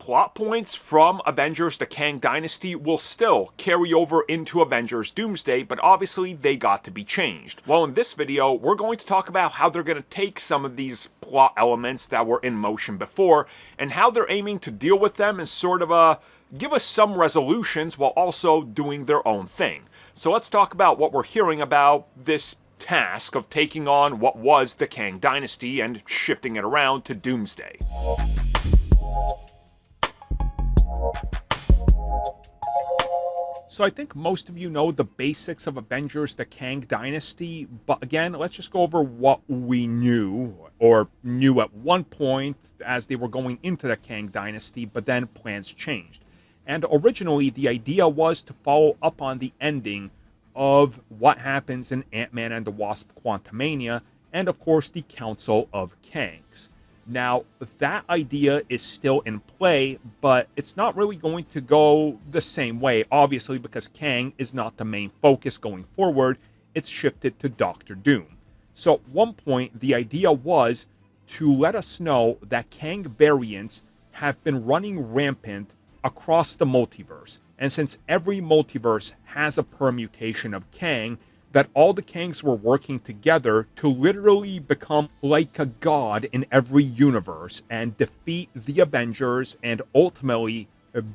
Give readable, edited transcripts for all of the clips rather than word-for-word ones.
plot points from Avengers the Kang Dynasty will still carry over into Avengers Doomsday, but obviously they got to be changed. Well, in this video, we're going to talk about how they're going to take some of these plot elements that were in motion before, and how they're aiming to deal with them and sort of give us some resolutions while also doing their own thing. So let's talk about what we're hearing about this task of taking on what was the Kang Dynasty and shifting it around to Doomsday. So I think most of you know the basics of Avengers the Kang Dynasty, but again, let's just go over what we knew, or knew at one point as they were going into the Kang Dynasty, but then plans changed. And originally, the idea was to follow up on the ending of what happens in Ant-Man and the Wasp: Quantumania, and of course the Council of Kangs. Now, that idea is still in play, but it's not really going to go the same way, obviously, because Kang is not the main focus going forward. It's shifted to Doctor Doom. So at one point, the idea was to let us know that Kang variants have been running rampant across the multiverse. And since every multiverse has a permutation of Kang, that all the Kangs were working together to literally become like a god in every universe and defeat the Avengers and ultimately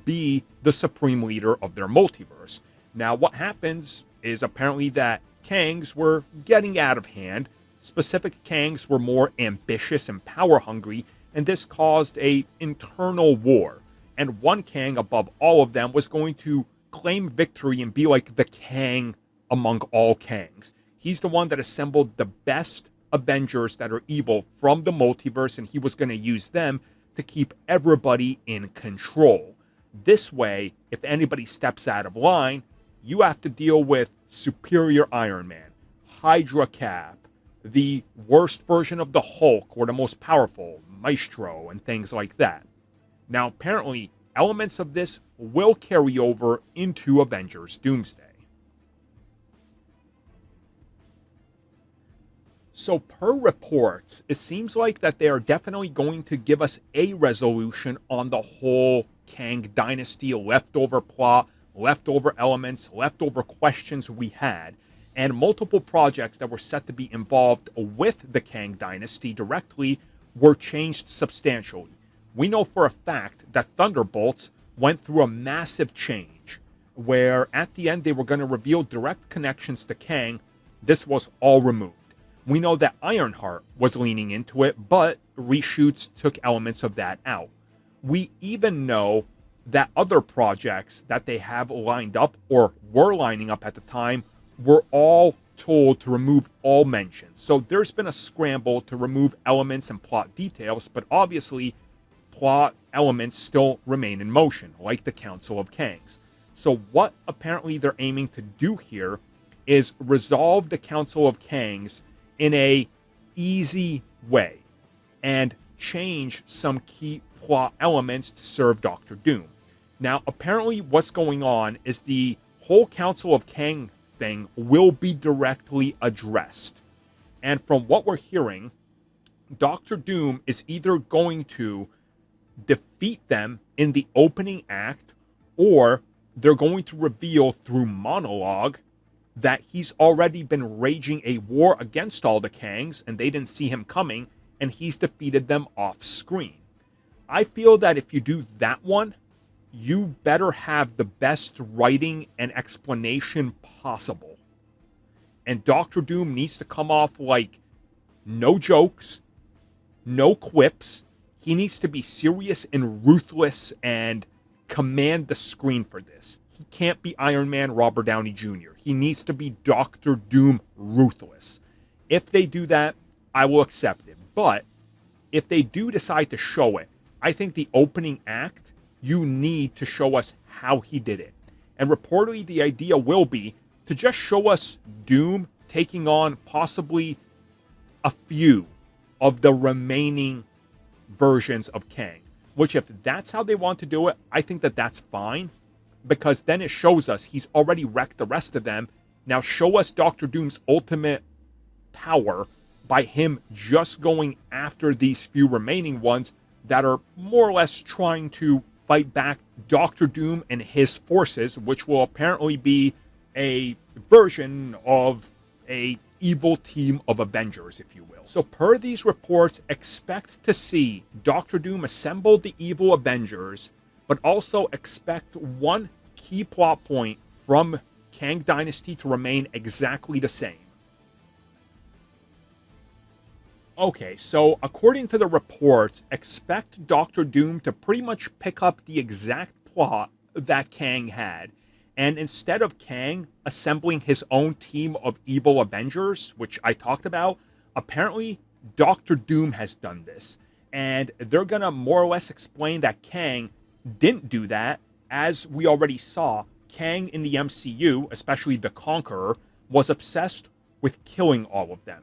be the supreme leader of their multiverse. Now, what happens is apparently that Kangs were getting out of hand. Specific Kangs were more ambitious and power hungry, and this caused an internal war. And one Kang above all of them was going to claim victory and be like the Kang among all Kangs. He's the one that assembled the best Avengers that are evil from the multiverse, and he was going to use them to keep everybody in control. This way, if anybody steps out of line, you have to deal with Superior Iron Man, Hydra Cap, the worst version of the Hulk, or the most powerful, Maestro, and things like that. Now, apparently, elements of this will carry over into Avengers Doomsday. So per reports, it seems like that they are definitely going to give us a resolution on the whole Kang Dynasty leftover plot, leftover elements, leftover questions we had, and multiple projects that were set to be involved with the Kang Dynasty directly were changed substantially. We know for a fact that Thunderbolts went through a massive change, where at the end they were going to reveal direct connections to Kang. This was all removed. We know that Ironheart was leaning into it, but reshoots took elements of that out. We even know that other projects that they have lined up, or were lining up at the time, were all told to remove all mentions. So there's been a scramble to remove elements and plot details, but obviously plot elements still remain in motion, like the Council of Kangs. So what apparently they're aiming to do here is resolve the Council of Kangs in a easy way and change some key plot elements to serve Doctor Doom. Now, apparently what's going on is the whole Council of Kang thing will be directly addressed. And from what we're hearing, Doctor Doom is either going to defeat them in the opening act, or they're going to reveal through monologue that he's already been raging a war against all the Kangs, and they didn't see him coming, and he's defeated them off screen. I feel that if you do that one, you better have the best writing and explanation possible. And Doctor Doom needs to come off like no jokes, no quips. He needs to be serious and ruthless and command the screen for this. He can't be Iron Man Robert Downey Jr. He needs to be Doctor Doom ruthless. If they do that, I will accept it. But if they do decide to show it, I think the opening act, you need to show us how he did it. And reportedly, the idea will be to just show us Doom taking on possibly a few of the remaining versions of Kang. Which, if that's how they want to do it, I think that that's fine. Because then it shows us he's already wrecked the rest of them. Now show us Doctor Doom's ultimate power by him just going after these few remaining ones that are more or less trying to fight back Doctor Doom and his forces, which will apparently be a version of a evil team of Avengers, if you will. So per these reports, expect to see Doctor Doom assemble the evil Avengers, but also expect one key plot point from Kang Dynasty to remain exactly the same. Okay, so according to the reports, expect Doctor Doom to pretty much pick up the exact plot that Kang had. And instead of Kang assembling his own team of evil Avengers, which I talked about, apparently Doctor Doom has done this. And they're going to more or less explain that Kang didn't do that. As we already saw, Kang in the MCU, especially the Conqueror, was obsessed with killing all of them.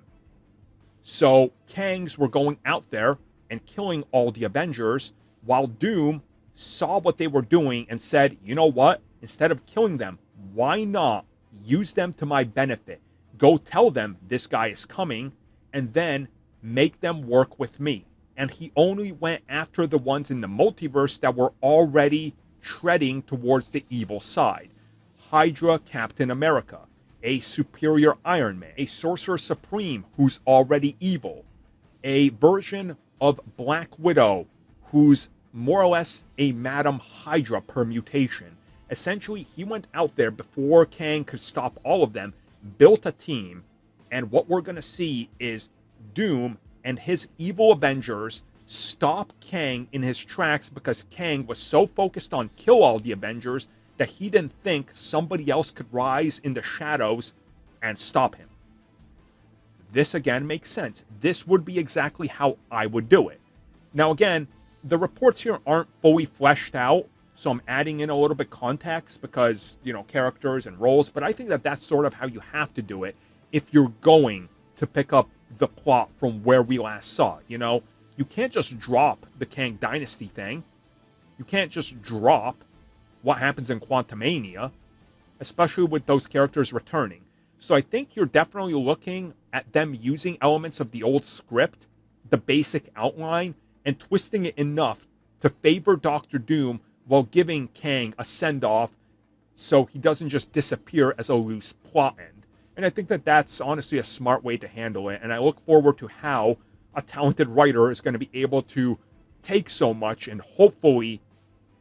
So Kangs were going out there and killing all the Avengers, while Doom saw what they were doing and said, you know what? Instead of killing them, why not use them to my benefit? Go tell them this guy is coming, and then make them work with me. And he only went after the ones in the multiverse that were already treading towards the evil side. Hydra, Captain America, a superior Iron Man, a Sorcerer Supreme who's already evil, a version of Black Widow who's more or less a Madam Hydra permutation. Essentially, he went out there before Kang could stop all of them, built a team, and what we're going to see is Doom and his evil Avengers stop Kang in his tracks because Kang was so focused on kill all the Avengers that he didn't think somebody else could rise in the shadows and stop him. This again makes sense. This would be exactly how I would do it. Now again, the reports here aren't fully fleshed out, so I'm adding in a little bit context because, you know, characters and roles, but I think that that's sort of how you have to do it if you're going to pick up the plot from where we last saw it, you know? You can't just drop the Kang Dynasty thing. You can't just drop what happens in Quantumania, especially with those characters returning. So I think you're definitely looking at them using elements of the old script, the basic outline, and twisting it enough to favor Doctor Doom while giving Kang a send-off so he doesn't just disappear as a loose plot end. And I think that that's honestly a smart way to handle it, and I look forward to how a talented writer is going to be able to take so much and hopefully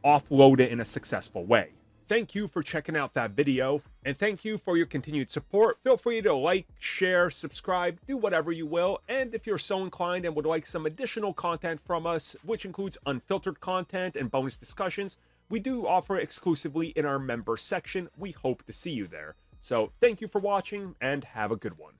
offload it in a successful way. Thank you for checking out that video, and thank you for your continued support. Feel free to like, share, subscribe, do whatever you will, and if you're so inclined and would like some additional content from us, which includes unfiltered content and bonus discussions, we do offer exclusively in our member section. We hope to see you there. So thank you for watching, and have a good one.